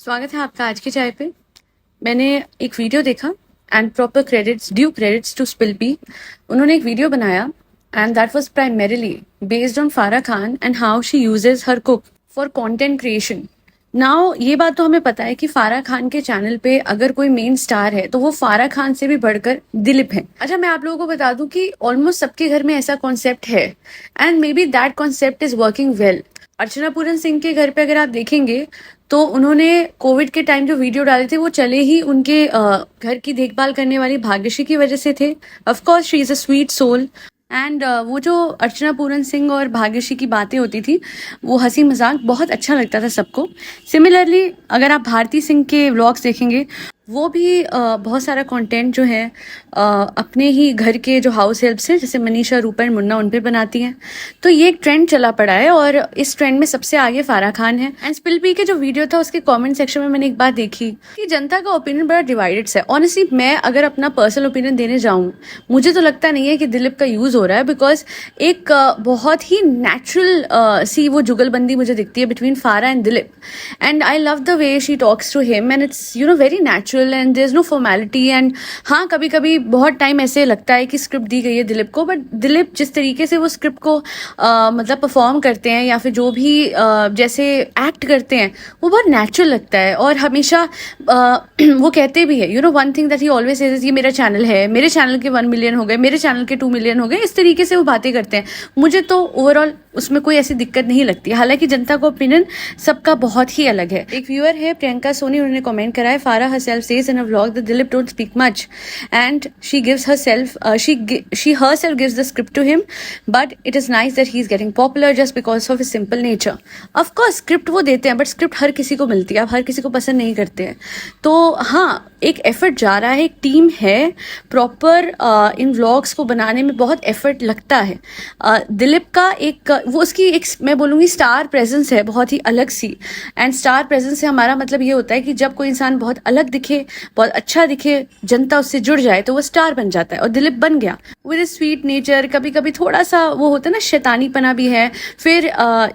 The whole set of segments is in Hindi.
स्वागत है आपका आज की चाय पे। मैंने एक वीडियो देखा and proper credits due credits to स्पिल्पी। उन्होंने एक वीडियो बनाया and that was primarily based on Farah Khan and how she uses her cook for content creation. Now ये बात तो हमें पता है कि फारा खान के चैनल पे अगर कोई मेन स्टार है तो वो फारा खान से भी बढ़कर दिलीप है। अच्छा, मैं आप लोगों को बता दूं कि ऑलमोस्ट सबके घर में ऐसा कॉन्सेप्ट है and maybe that concept is working well. Archana Puran Singh के घर पे अगर आप देखेंगे तो उन्होंने कोविड के टाइम जो वीडियो डाले थे वो चले ही उनके घर की देखभाल करने वाली भाग्यश्री की वजह से थे। Of course she is a sweet soul and वो जो अर्चना पूरन सिंह और भाग्यश्री की बातें होती थी वो हंसी मजाक बहुत अच्छा लगता था सबको। सिमिलरली अगर आप भारती सिंह के व्लॉग्स देखेंगे वो भी बहुत सारा कंटेंट जो है अपने ही घर के जो हाउस हेल्प्स हैं जैसे मनीषा, रूपा एंड मुन्ना उन पे बनाती हैं। तो ये एक ट्रेंड चला पड़ा है और इस ट्रेंड में सबसे आगे फारा खान है। एंड स्पिल्पी के जो वीडियो था उसके कमेंट सेक्शन में मैंने एक बात देखी कि जनता का ओपिनियन बड़ा डिवाइडेड है। ऑनेस्टली मैं अगर अपना पर्सनल ओपिनियन देने जाऊँ मुझे तो लगता नहीं है कि दिलीप का यूज हो रहा है, बिकॉज एक बहुत ही नेचुरल सी वो जुगलबंदी मुझे दिखती है between Farah and Dilip and I love the way she talks to him and it's very natural and there is no formality. And हाँ, कभी कभी बहुत टाइम ऐसे लगता है कि स्क्रिप्ट दी गई है दिलीप को, बट दिलीप जिस तरीके से वो स्क्रिप्ट को मतलब परफॉर्म करते हैं या फिर जो भी जैसे एक्ट करते हैं वो बहुत नेचुरल लगता है। और हमेशा वो कहते भी है one thing that he always says, ये मेरा चैनल है, मेरे चैनल के 1 मिलियन हो गए, मेरे चैनल के 2 मिलियन हो गए, इस तरीके से वो बातें करते हैं। मुझे तो ओवरऑल उसमें कोई ऐसी दिक्कत नहीं लगती। हालांकि जनता का ओपिनियन सबका बहुत ही अलग है। एक व्यूअर है प्रियंका सोनी, उन्होंने कमेंट करा है, फारा herself says in a vlog that Dilip don't speak much and she herself gives the script to him, but it is nice that he is getting popular just because of his simple nature. Of course script वो देते हैं, but script हर किसी को मिलती है, आप हर किसी को पसंद नहीं करते हैं। तो हाँ, एक एफर्ट जा रहा है, एक टीम है प्रॉपर इन व्लॉग्स को बनाने में बहुत एफर्ट लगता है। दिलीप का एक वो उसकी एक मैं बोलूँगी स्टार प्रेजेंस है बहुत ही अलग सी। एंड स्टार प्रेजेंस से हमारा मतलब ये होता है कि जब कोई इंसान बहुत अलग दिखे, बहुत अच्छा दिखे, जनता उससे जुड़ जाए तो वो स्टार बन जाता है। और दिलीप बन गया विद स्वीट नेचर। कभी कभी थोड़ा सा वो होता है ना, शैतानीपना भी है, फिर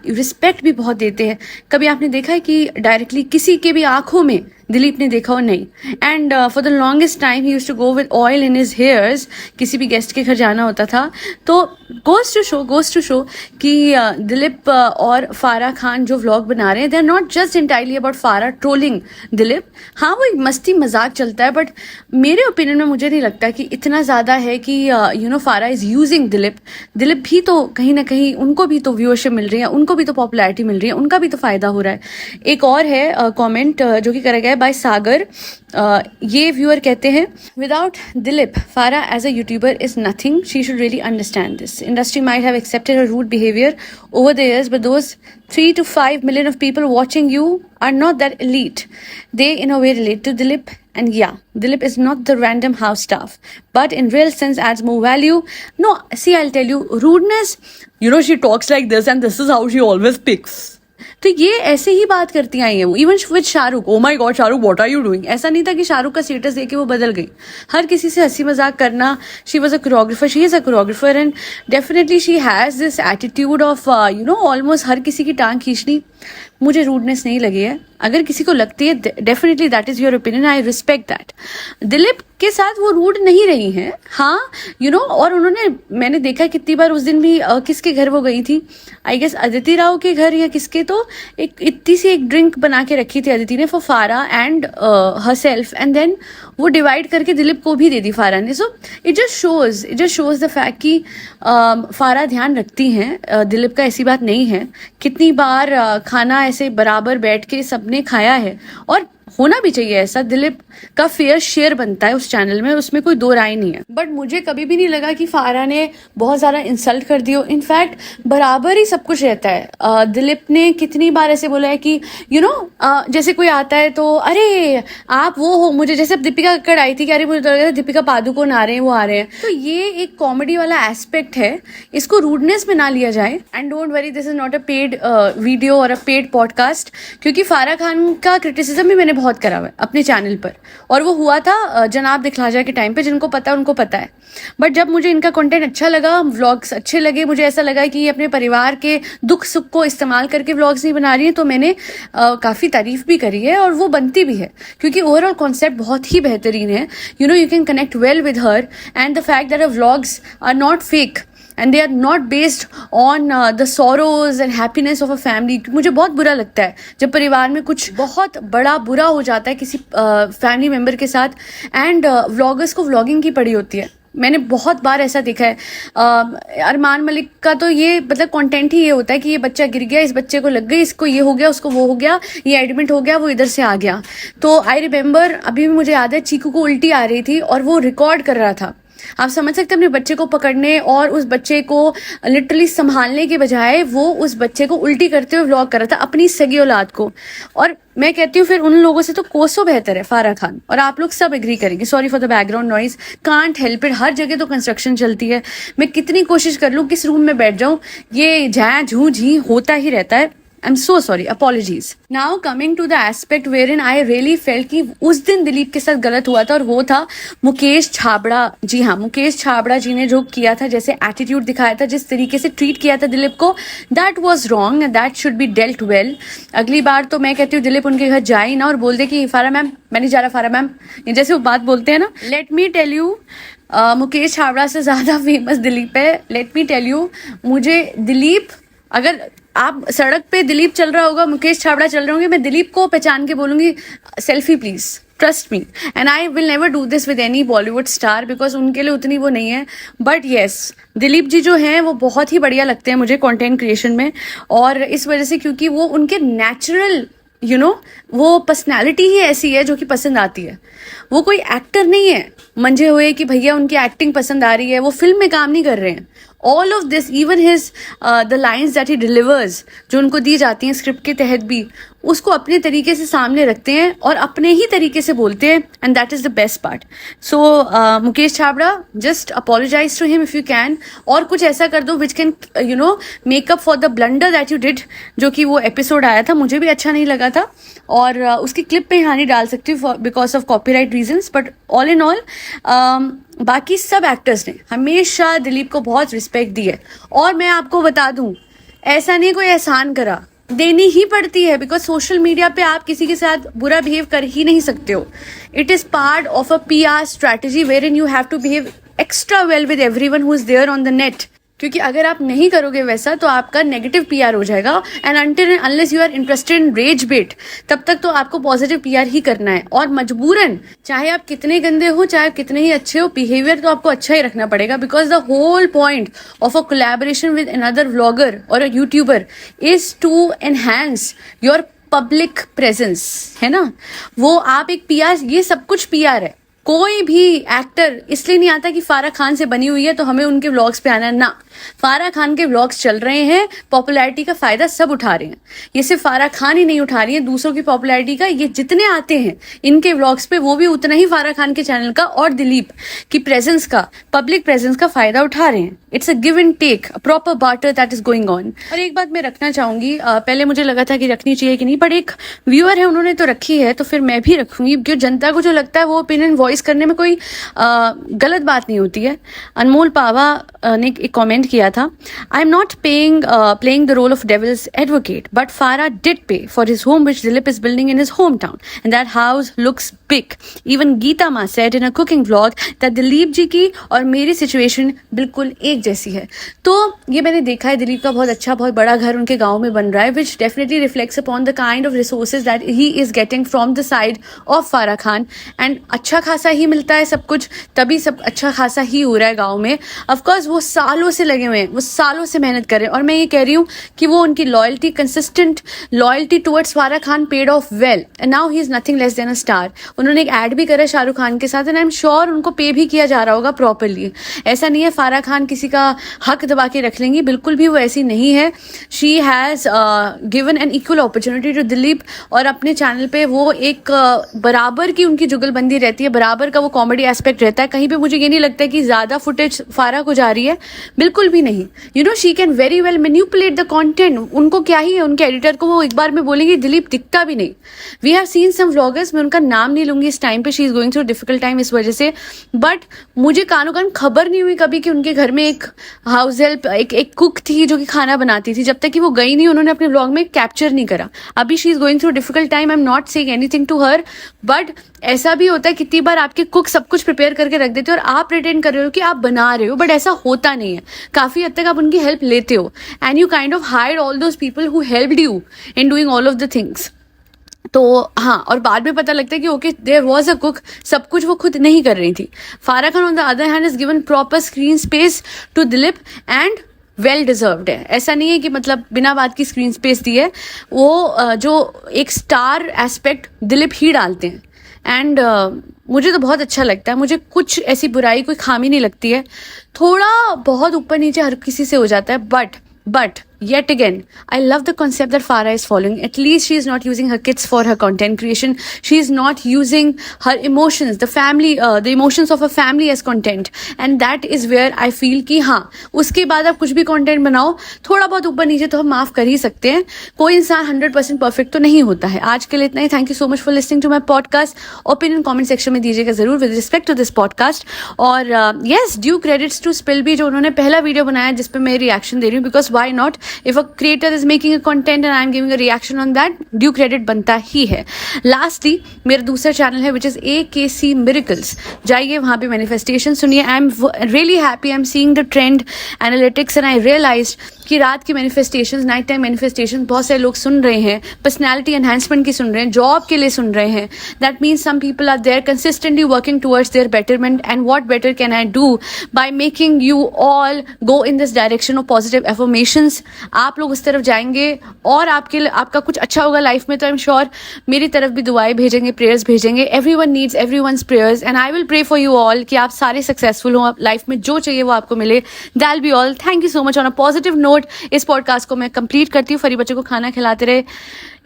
रिस्पेक्ट भी बहुत देते हैं। कभी आपने देखा है कि डायरेक्टली किसी के भी आंखों में दिलीप ने देखा हो? नहीं। And for the longest time he used to go with oil in his hairs. किसी भी गेस्ट के घर जाना होता था तो गोज टू शो कि दिलीप और फारा खान जो व्लॉग बना रहे हैं they are not just entirely about Farah trolling Dilip. हाँ, वो एक मस्ती मजाक चलता है, बट मेरे ओपिनियन में मुझे नहीं लगता कि इतना ज़्यादा है कि फारा इज़ यूजिंग दिलीप। दिलीप भी तो कहीं ना कहीं उनको भी तो व्यूअरशिप मिल रही है, उनको भी तो पॉपुलैरिटी मिल रही है, उनका भी तो फ़ायदा हो रहा है। एक और है कॉमेंट जो कि करा गया बाय सागर। ये व्यूअर कहते हैं, without Dilip Farah as a YouTuber is nothing, she should really understand this. Industry might have accepted her rude behaviour over the years, but those 3 to 5 million of people watching you are not that elite. They in a way relate to Dilip, and yeah, Dilip is not the random house staff, but in real sense adds more value. No, see, I'll tell you, rudeness, she talks like this and this is how she always picks. तो ये ऐसे ही बात करती आई है वो, even with Shahrukh. Oh my God, Shahrukh what are you doing? ऐसा नहीं था कि शाहरुख का स्टेटस देके वो बदल गई। हर किसी से हंसी मजाक करना। She was a choreographer, she is a choreographer and definitely she has this attitude of almost हर किसी की टांग खींचनी। मुझे रूडनेस नहीं लगी है। अगर किसी को लगती है definitely that is your opinion, I respect that. Dilip के साथ वो रूड नहीं रही हैं। हाँ, और उन्होंने, मैंने देखा कितनी बार उस दिन भी किसके घर वो गई थी, आई गेस अदिति राव के घर या किसके, तो एक इतनी सी एक ड्रिंक बना के रखी थी अदिति ने for Farah and herself, and then वो डिवाइड करके दिलीप को भी दे दी फारा ने। So it just shows the fact कि फारा ध्यान रखती हैं, दिलीप का ऐसी बात नहीं है। कितनी बार खाना ऐसे बराबर बैठ के सबने खाया है और होना भी चाहिए ऐसा। दिलीप का फेयर शेयर बनता है उस चैनल में, उसमें कोई दो राय नहीं है। बट मुझे कभी भी नहीं लगा कि फारा ने बहुत ज्यादा इंसल्ट कर दी हो। इनफैक्ट बराबर ही सब कुछ रहता है। दिलीप ने कितनी बार ऐसे बोला है कि जैसे कोई आता है तो अरे आप वो हो, मुझे जैसे दीपिका कक्कड़ आई थी कि अरे मुझे तो लग रहा है दीपिका पादुकोण आ रहे हैं, वो आ रहे हैं। तो ये एक कॉमेडी वाला एस्पेक्ट है, इसको रूडनेस में ना लिया जाए। And don't worry, this is not a paid video और अ पेड पॉडकास्ट, क्योंकि फारा खान का क्रिटिसिज्म भी मैंने बहुत करा हुआ है अपने चैनल पर, और वो हुआ था जनाब दिखलाजा के टाइम पे। जिनको पता है उनको पता है। बट जब मुझे इनका कंटेंट अच्छा लगा, व्लॉग्स अच्छे लगे, मुझे ऐसा लगा कि ये अपने परिवार के दुख सुख को इस्तेमाल करके व्लॉग्स नहीं बना रही है, तो मैंने काफ़ी तारीफ भी करी है और वो बनती भी है, क्योंकि ओवरऑल कॉन्सेप्ट बहुत ही बेहतरीन है। You know, you can connect well with her, and the fact that vlogs are not fake and they are not based on the sorrows and happiness of a family। मुझे बहुत बुरा लगता है जब परिवार में कुछ बहुत बड़ा बुरा हो जाता है किसी फैमिली मेम्बर के साथ, एंड व्लॉगर्स को व्लॉगिंग की पड़ी होती है। मैंने बहुत बार ऐसा देखा है। अरमान मलिक का तो ये मतलब कंटेंट ही ये होता है कि ये बच्चा गिर गया, इस बच्चे को लग गई, इसको ये हो गया, उसको वो हो गया, ये एडमिट हो गया, वो इधर से आ गया। तो आई रिमेम्बर, अभी भी मुझे याद है, चीकू को उल्टी आ रही थी और वो रिकॉर्ड कर रहा था। आप समझ सकते हैं, अपने बच्चे को पकड़ने और उस बच्चे को लिटरली संभालने के बजाय वो उस बच्चे को उल्टी करते हुए व्लॉग कर रहा था, अपनी सगी औलाद को। और मैं कहती हूँ फिर उन लोगों से तो कोसों बेहतर है फारा खान, और आप लोग सब एग्री करेंगे। Sorry for the background noise, can't help it. हर जगह तो कंस्ट्रक्शन चलती है, मैं कितनी कोशिश कर लूँ किस रूम में बैठ जाऊँ, ये झा झू झी होता ही रहता है। I'm so sorry, apologies. Now coming to the aspect wherein I really felt कि उस दिन दिलीप के साथ गलत हुआ था, और वो था मुकेश छाबड़ा जी। हाँ, मुकेश छाबड़ा जी ने जो किया था, जैसे एटीट्यूड दिखाया था, जिस तरीके से ट्रीट किया था दिलीप को, that was wrong and that should be dealt well। अगली बार तो मैं कहती हूँ दिलीप उनके घर जाए ना और बोल दे कि फारा मैम मैं नहीं जा रहा, फारा मैम, जैसे वो बात बोलते हैं ना। Let me tell you, Mukesh Chhabra से ज़्यादा फेमस दिलीप है। लेट मी टेल यू, मुझे दिलीप, अगर आप सड़क पे दिलीप चल रहा होगा, मुकेश छाबड़ा चल रहे होंगे, मैं दिलीप को पहचान के बोलूंगी selfie please, trust me. And I will never do this with any Bollywood star, because उनके लिए उतनी वो नहीं है। बट येस, दिलीप जी जो हैं वो बहुत ही बढ़िया लगते हैं मुझे कंटेंट क्रिएशन में, और इस वजह से क्योंकि वो उनके नेचुरल वो पर्सनैलिटी ही ऐसी है जो कि पसंद आती है। वो कोई एक्टर नहीं है मंझे हुए कि भैया उनकी एक्टिंग पसंद आ रही है, वो फिल्म में काम नहीं कर रहे हैं। All of this, even his the lines that he delivers, जो उनको दी जाती हैं स्क्रिप्ट के तहत भी, उसको अपने तरीके से सामने रखते हैं और अपने ही तरीके से बोलते हैं, and that is the best part. So Mukesh Chhabra, just apologise to him if you can, और कुछ ऐसा कर दो which can make up for the blunder that you did. जो कि वो एपिसोड आया था, मुझे भी अच्छा नहीं लगा था, और उसकी क्लिप पे यहाँ नहीं डाल सकती because of copyright reasons. But all in all बाकी सब एक्टर्स ने हमेशा दिलीप को बहुत रिस्पेक्ट दी है, और मैं आपको बता दूं, ऐसा नहीं कोई एहसान करा, देनी ही पड़ती है, बिकॉज सोशल मीडिया पे आप किसी के साथ बुरा बिहेव कर ही नहीं सकते हो। It is part of a PR strategy wherein you have to behave extra well with everyone who is there on the net, क्योंकि अगर आप नहीं करोगे वैसा तो आपका नेगेटिव PR हो जाएगा। And until and unless you are interested in rage bait, तब तक तो आपको पॉजिटिव PR ही करना है, और मजबूरन, चाहे आप कितने गंदे हो, चाहे आप कितने ही अच्छे हो, बिहेवियर तो आपको अच्छा ही रखना पड़ेगा, because the whole point of a collaboration with another vlogger or a YouTuber is to enhance your public presence, है ना। वो आप एक PR, ये सब कुछ PR है। कोई भी एक्टर इसलिए नहीं आता कि फारा खान से बनी हुई है तो हमें उनके व्लॉग्स पे आना है, ना। फारा खान के व्लॉग्स चल रहे हैं, पॉपुलैरिटी का फायदा सब उठा रहे हैं। ये सिर्फ फारा खान ही नहीं उठा रही है, दूसरों की पॉपुलैरिटी का ये जितने आते हैं इनके व्लॉग्स पे, वो भी उतना ही फारा खान के चैनल का और दिलीप की प्रेजेंस का, पब्लिक प्रेजेंस का फायदा उठा रहे हैं। It's a give and take, a proper barter that is going on. और एक बात मैं रखना चाहूंगी, पहले मुझे लगा था कि रखनी चाहिए कि नहीं, बट एक व्यूअर है उन्होंने तो रखी है, तो फिर मैं भी रखूंगी, क्योंकि जनता को जो लगता है वो ओपिनियन वॉइस करने में कोई गलत बात नहीं होती है। अनमोल पावा ने एक कमेंट किया था, I am not playing the role of devil's advocate, but Farah did pay for his home which Dilip is building in his hometown, and that house looks big. Even Geeta Maa said in a cooking vlog that Dilip ji की और मेरी सिचुएशन बिल्कुल एक जैसी है। तो ये मैंने देखा है, दिलीप का बहुत अच्छा, बहुत बड़ा घर उनके गांव में बन रहा है, विच definitely reflects upon the kind of resources that he is getting from the side of फारा खान, एंड अच्छा खासा ही मिलता है सब कुछ, तभी सब अच्छा खासा ही हो रहा है गाँव में। ऑफकोर्स वो सालों से लगे हुए हैं, वो सालों से मेहनत कर रहे हैं, और मैं ये कह रही हूँ कि वो उनकी लॉयल्टी, कंसिस्टेंट लॉयल्टी टुवर्ड्स फारा Khan paid of well, and now he is nothing less than a star. उन्होंने एक ऐड भी करा शाहरुख खान के साथ, एंड आई एम श्योर उनको पे भी किया जा रहा होगा प्रॉपरली। ऐसा नहीं है फारा खान किसी का हक दबा के रख लेंगी, बिल्कुल भी वो ऐसी नहीं है। She has given an equal opportunity to Dilip, और अपने चैनल पे वो एक बराबर की उनकी जुगलबंदी रहती है, बराबर का वो कॉमेडी एस्पेक्ट रहता है। कहीं पे मुझे ये नहीं लगता है कि ज़्यादा फुटेज फारा को जा रही है, बिल्कुल भी नहीं। You know she can very well manipulate the content. उनको क्या ही है, उनके एडिटर को वो एक बार में बोलेंगे दिलीप दिखता भी नहीं। We have seen some vloggers, मैं उनका नाम नहीं लूंगी इस टाइम पे, she is going through difficult time इस वजह से, बट मुझे कानों कान खबर नहीं हुई कभी कि उनके घर में एक हाउस हेल्प, एक कुक थी जो कि खाना बनाती थी। जब तक कि वो गई नहीं, उन्होंने अपने व्लॉग में कैप्चर नहीं करा। अभी she is going through difficult time, I am not saying anything to her, but ऐसा भी होता है कितनी बार आपके कुक सब कुछ प्रिपेयर करके रख देते हो और आप प्रिटेंड कर रहे हो कि आप बना रहे हो, बट ऐसा होता नहीं है। काफी हद तक आप उनकी हेल्प लेते हो, and you kind of hide all those people who helped you in doing all of the things. तो हाँ, और बाद में पता लगता है कि okay there was a cook, सब कुछ वो खुद नहीं कर रही थी। Farah Khan on the other hand is given proper screen space to Dilip, and well deserved है। ऐसा नहीं है कि मतलब बिना बात की स्क्रीन स्पेस दी है, वो जो एक स्टार एस्पेक्ट दिलीप ही डालते हैं, एंड मुझे तो बहुत अच्छा लगता है। मुझे कुछ ऐसी बुराई, कोई खामी नहीं लगती है। थोड़ा बहुत ऊपर नीचे हर किसी से हो जाता है, but yet again I love the concept that Farah is following. At least she is not using her kids for her content creation. She is not using her emotions, the family, the emotions of her family as content, and that is where I feel कि हाँ, उसके बाद आप कुछ भी content बनाओ, थोड़ा बहुत ऊपर नीचे तो हम माफ कर ही सकते हैं। कोई इंसान 100% परफेक्ट तो नहीं होता है। आज के लिए इतना ही। Thank you so much for listening to my podcast. Opinion comment section में दीजिएगा जरूर with respect to this podcast. और येस, ड्यू क्रेडिट्स टू स्पिल भी, जो उन्होंने पहला वीडियो बनाया जिसपे मैं रिएक्शन दे रही हूँ, because why not, if a creator is making a content and I am giving a reaction on that, due credit बनता ही है। Lastly, मेरा दूसरा चैनल है which is AKC Miracles, जाइए वहाँ पे मैनिफेस्टेशन सुनिए। I am really happy, I am seeing the trend analytics and I realized कि रात की मैनिफेस्टेशन, नाइट टाइम मैनिफेस्टेशन बहुत सारे लोग सुन रहे हैं, पर्सनैलिटी एनहांसमेंट की सुन रहे हैं, जॉब के लिए सुन रहे हैं। That means some people are there consistently working towards their betterment, and what better can I do by making you all go in this direction of positive affirmations. आप लोग उस तरफ जाएंगे और आपका कुछ अच्छा होगा लाइफ में, तो आई एम श्योर मेरी तरफ भी दुआएं भेजेंगे, प्रेयर्स भेजेंगे। Everyone needs everyone's prayers, and I will pray for you all कि आप सारे सक्सेसफुल हो, लाइफ में जो चाहिए वो आपको मिले। That be all. Thank you so much. On a positive note इस पॉडकास्ट को मैं कंप्लीट करती हूँ। फरी बच्चों को खाना खिलाते रहे।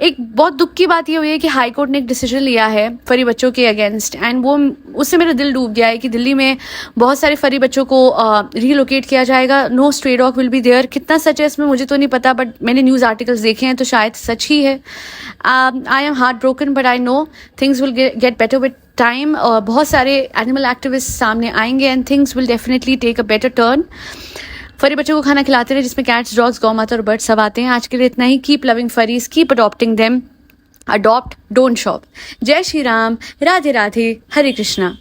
एक बहुत दुख की बात ये हुई है कि हाई कोर्ट ने एक डिसीजन लिया है फरी बच्चों के अगेंस्ट, एंड वो उससे मेरा दिल डूब गया है कि दिल्ली में बहुत सारे फरी बच्चों को रीलोकेट किया जाएगा। No stray dog will be there. कितना सच है इसमें मुझे तो नहीं पता, बट मैंने न्यूज़ आर्टिकल्स देखे हैं तो शायद सच ही है। I am heartbroken, but I know things will get better with time. बहुत सारे एनिमल एक्टिविस्ट सामने आएंगे and things will definitely take a better turn. Furry बच्चों को खाना खिलाते रहे, जिसमें कैट्स, डॉग्स, गौ माता और बर्ड्स सब आते हैं। आज के लिए इतना ही। Keep loving furries, keep adopting them, adopt, don't shop. जय श्री राम, राधे राधे, हरे कृष्णा।